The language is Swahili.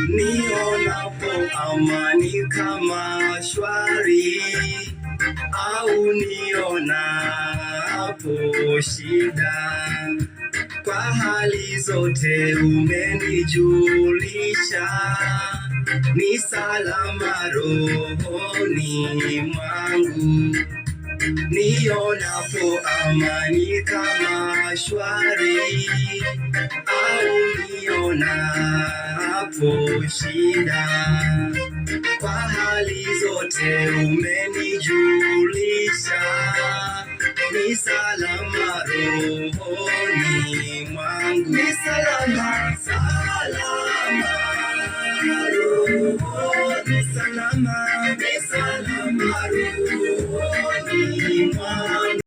Nionapo amani kama shwari, au nionapo shida, kwa hali zote umenijulisha, ni salama rohoni mwangu. Nionapo amani kama shwari, au nionapo shida, kwa hali zote umenijulisha, ni salama rohoni mwangu. Ni salama, salama.